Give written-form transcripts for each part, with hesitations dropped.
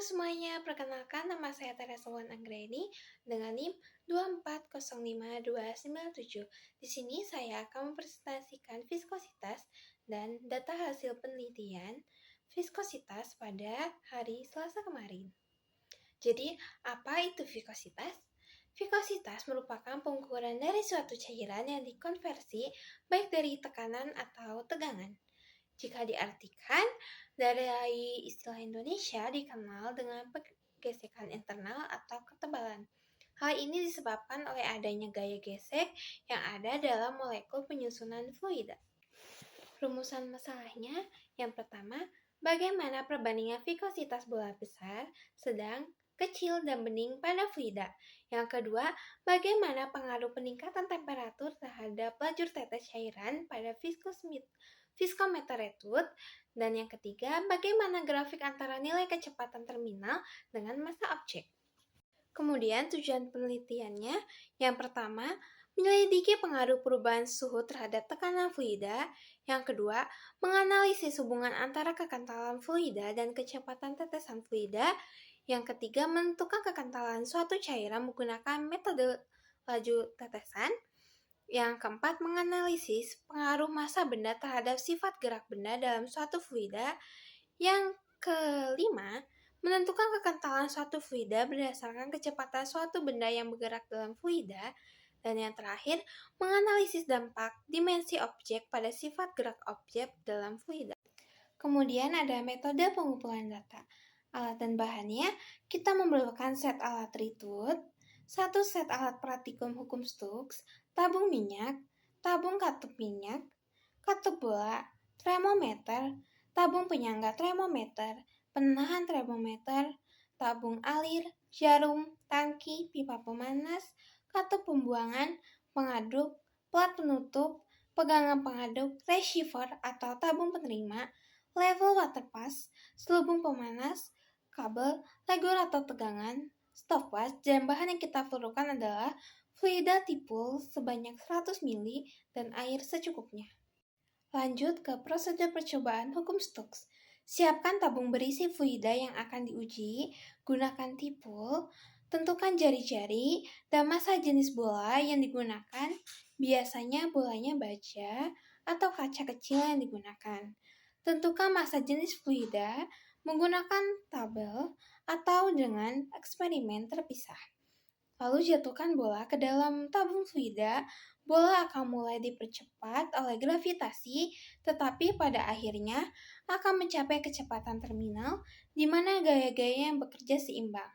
semuanya, perkenalkan nama saya Teresa Wan Anggreni dengan NIM 2405297. Di sini saya akan mempresentasikan viskositas dan data hasil penelitian viskositas pada hari Selasa kemarin. Jadi, apa itu viskositas? Viskositas merupakan pengukuran dari suatu cairan yang dikonversi baik dari tekanan atau tegangan. Jika diartikan dari istilah Indonesia dikenal dengan gesekan internal atau ketebalan. Hal ini disebabkan oleh adanya gaya gesek yang ada dalam molekul penyusunan fluida. Rumusan masalahnya yang pertama, bagaimana perbandingan viskositas bola besar, sedang, kecil, dan bening pada fluida. Yang kedua, bagaimana pengaruh peningkatan temperatur terhadap lajur tetes cairan pada viskometer retut. Dan yang ketiga, bagaimana grafik antara nilai kecepatan terminal dengan massa objek. Kemudian tujuan penelitiannya, yang pertama, menyelidiki pengaruh perubahan suhu terhadap tekanan fluida. Yang kedua, menganalisis hubungan antara kekentalan fluida dan kecepatan tetesan fluida. Yang ketiga, menentukan kekentalan suatu cairan menggunakan metode laju tetesan. Yang keempat, menganalisis pengaruh massa benda terhadap sifat gerak benda dalam suatu fluida. Yang kelima, menentukan kekentalan suatu fluida berdasarkan kecepatan suatu benda yang bergerak dalam fluida. Dan yang terakhir, menganalisis dampak dimensi objek pada sifat gerak objek dalam fluida. Kemudian ada metode pengumpulan data. Alat dan bahannya, kita memerlukan set alat retut, satu set alat praktikum hukum Stokes, tabung minyak, tabung katup minyak, katup bola, termometer, tabung penyangga termometer, penahan termometer, tabung alir, jarum, tangki, pipa pemanas, katup pembuangan, pengaduk, plat penutup, pegangan pengaduk, receiver atau tabung penerima, level water pass, selubung pemanas, kabel, regulator tegangan, stopwatch, dan bahan yang kita perlukan adalah fluida tipul sebanyak 100 ml dan air secukupnya. Lanjut ke prosedur percobaan hukum Stokes. Siapkan tabung berisi fluida yang akan diuji, gunakan tipul, tentukan jari-jari, dan massa jenis bola yang digunakan, biasanya bolanya baja atau kaca kecil yang digunakan. Tentukan massa jenis fluida menggunakan tabel atau dengan eksperimen terpisah. Lalu jatuhkan bola ke dalam tabung fluida. Bola akan mulai dipercepat oleh gravitasi, tetapi pada akhirnya akan mencapai kecepatan terminal di mana gaya-gaya yang bekerja seimbang.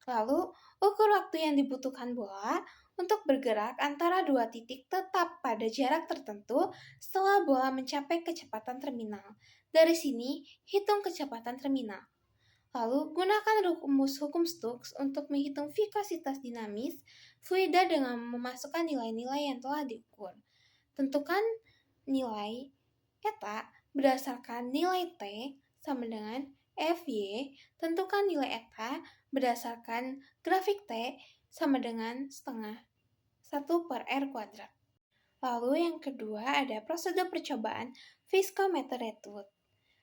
Lalu, ukur waktu yang dibutuhkan bola untuk bergerak antara dua titik tetap pada jarak tertentu setelah bola mencapai kecepatan terminal. Dari sini, hitung kecepatan terminal. Lalu, gunakan rumus hukum Stokes untuk menghitung viskositas dinamis fluida dengan memasukkan nilai-nilai yang telah diukur. Tentukan nilai eta berdasarkan nilai T sama dengan Fy. Tentukan nilai eta berdasarkan grafik T sama dengan setengah 1/r². Lalu yang kedua ada prosedur percobaan viskometer retut.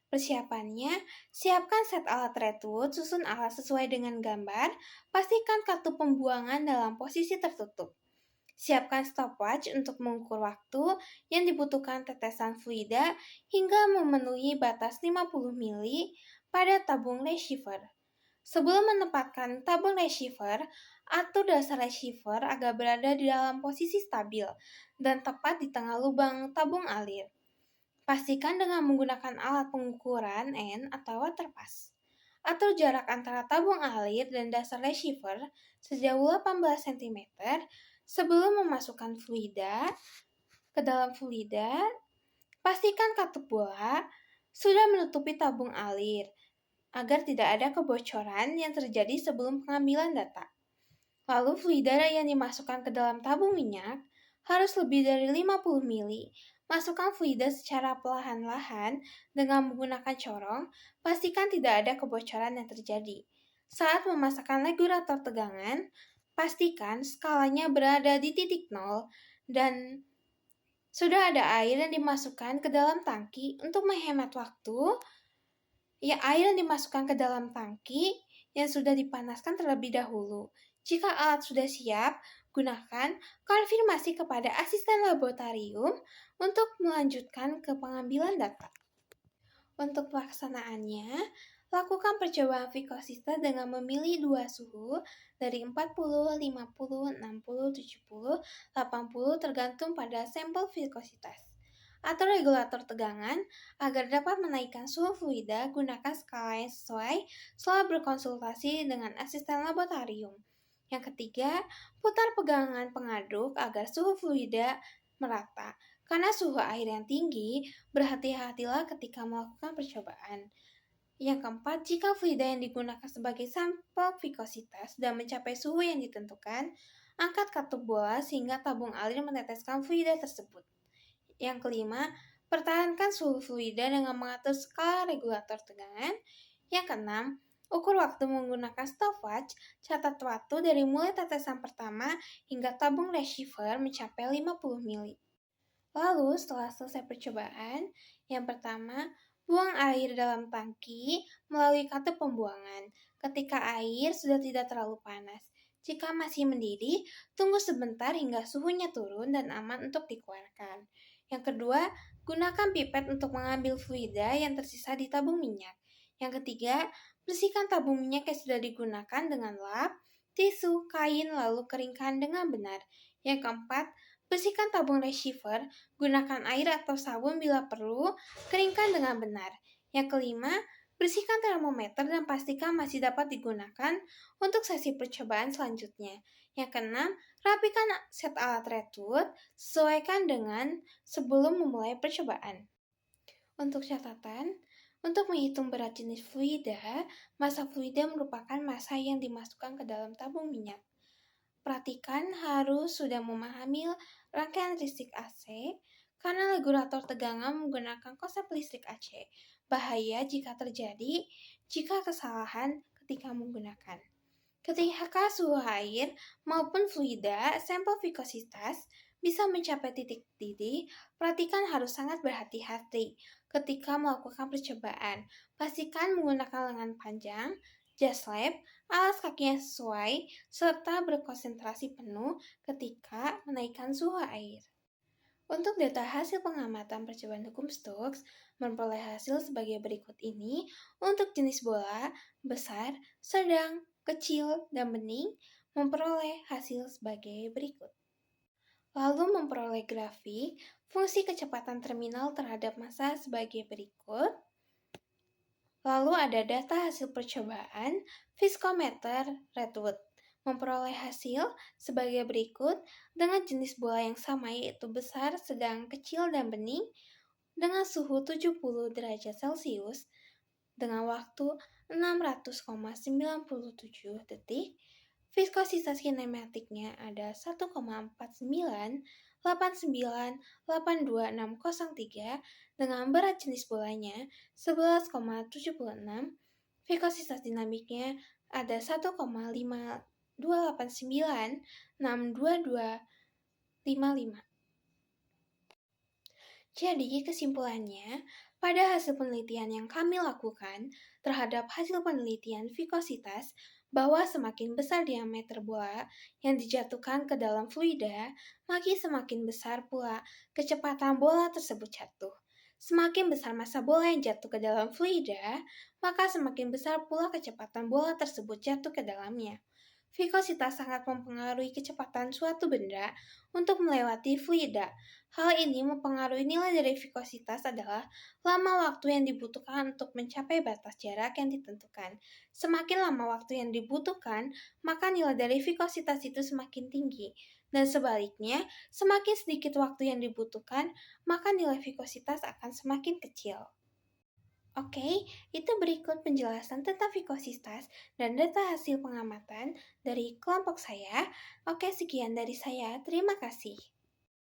Persiapannya, siapkan set alat retut, susun alat sesuai dengan gambar, pastikan katup pembuangan dalam posisi tertutup. Siapkan stopwatch untuk mengukur waktu yang dibutuhkan tetesan fluida hingga memenuhi batas 50 ml pada tabung receiver. Sebelum menempatkan tabung receiver, atur dasar receiver agar berada di dalam posisi stabil dan tepat di tengah lubang tabung alir. Pastikan dengan menggunakan alat pengukuran N atau water pass. Atur jarak antara tabung alir dan dasar receiver sejauh 18 cm sebelum memasukkan fluida ke dalam fluida. Pastikan katup bola sudah menutupi tabung alir agar tidak ada kebocoran yang terjadi sebelum pengambilan data. Lalu fluida yang dimasukkan ke dalam tabung minyak harus lebih dari 50 ml. Masukkan fluida secara perlahan-lahan dengan menggunakan corong, pastikan tidak ada kebocoran yang terjadi. Saat memasakkan regulator tegangan, pastikan skalanya berada di titik 0 dan sudah ada air yang dimasukkan ke dalam tangki untuk menghemat waktu. Air yang dimasukkan ke dalam tangki yang sudah dipanaskan terlebih dahulu. Jika alat sudah siap, gunakan konfirmasi kepada asisten laboratorium untuk melanjutkan ke pengambilan data. Untuk pelaksanaannya, lakukan percobaan vikositas dengan memilih dua suhu dari 40, 50, 60, 70, 80 tergantung pada sampel vikositas. Atur regulator tegangan agar dapat menaikkan suhu fluida, gunakan skala yang sesuai setelah berkonsultasi dengan asisten laboratorium. Yang ketiga, putar pegangan pengaduk agar suhu fluida merata. Karena suhu air yang tinggi, berhati-hatilah ketika melakukan percobaan. Yang keempat, jika fluida yang digunakan sebagai sampel vikositas sudah mencapai suhu yang ditentukan, angkat katup bola sehingga tabung air meneteskan fluida tersebut. Yang kelima, pertahankan suhu fluida dengan mengatur skala regulator tegangan. Yang keenam, ukur waktu menggunakan stopwatch, catat waktu dari mulai tetesan pertama hingga tabung receiver mencapai 50 mili. Lalu setelah selesai percobaan, yang pertama, buang air dalam tangki melalui katup pembuangan ketika air sudah tidak terlalu panas. Jika masih mendidih, tunggu sebentar hingga suhunya turun dan aman untuk dikeluarkan. Yang kedua, gunakan pipet untuk mengambil fluida yang tersisa di tabung minyak. Yang ketiga, bersihkan tabung minyak yang sudah digunakan dengan lap, tisu, kain, lalu keringkan dengan benar. Yang keempat, bersihkan tabung receiver, gunakan air atau sabun bila perlu, keringkan dengan benar. Yang kelima, bersihkan termometer dan pastikan masih dapat digunakan untuk sesi percobaan selanjutnya. Yang keenam, rapikan set alat retut, sesuaikan dengan sebelum memulai percobaan. Untuk catatan, untuk menghitung berat jenis fluida, massa fluida merupakan massa yang dimasukkan ke dalam tabung minyak. Perhatikan harus sudah memahami rangkaian listrik AC, karena regulator tegangan menggunakan konsep listrik AC. Bahaya jika terjadi jika kesalahan ketika menggunakan. Ketika suhu air maupun fluida sampel vikositas bisa mencapai titik didih, perhatikan harus sangat berhati-hati ketika melakukan percobaan. Pastikan menggunakan lengan panjang, jas lab, alas kaki yang sesuai, serta berkonsentrasi penuh ketika menaikkan suhu air. Untuk data hasil pengamatan percobaan hukum Stokes, memperoleh hasil sebagai berikut ini untuk jenis bola, besar, sedang, kecil, dan bening, memperoleh hasil sebagai berikut. Lalu memperoleh grafik fungsi kecepatan terminal terhadap massa sebagai berikut. Lalu ada data hasil percobaan viskometer Redwood. Memperoleh hasil sebagai berikut dengan jenis bola yang sama yaitu besar, sedang, kecil, dan bening dengan suhu 70 derajat Celcius dengan waktu 600,97 detik. Viskositas kinematiknya ada 1,498982,603 dengan berat jenis bolanya 11,76. Viskositas dinamiknya ada 1,5289622255. Jadi kesimpulannya, pada hasil penelitian yang kami lakukan terhadap hasil penelitian vikositas, bahwa semakin besar diameter bola yang dijatuhkan ke dalam fluida, maka semakin besar pula kecepatan bola tersebut jatuh. Semakin besar massa bola yang jatuh ke dalam fluida, maka semakin besar pula kecepatan bola tersebut jatuh ke dalamnya. Vikositas sangat mempengaruhi kecepatan suatu benda untuk melewati fluida. Hal ini mempengaruhi nilai dari vikositas adalah lama waktu yang dibutuhkan untuk mencapai batas jarak yang ditentukan. Semakin lama waktu yang dibutuhkan, maka nilai dari vikositas itu semakin tinggi. Dan sebaliknya, semakin sedikit waktu yang dibutuhkan, maka nilai vikositas akan semakin kecil. Oke, itu berikut penjelasan tentang vikositas dan data hasil pengamatan dari kelompok saya. Oke, sekian dari saya. Terima kasih.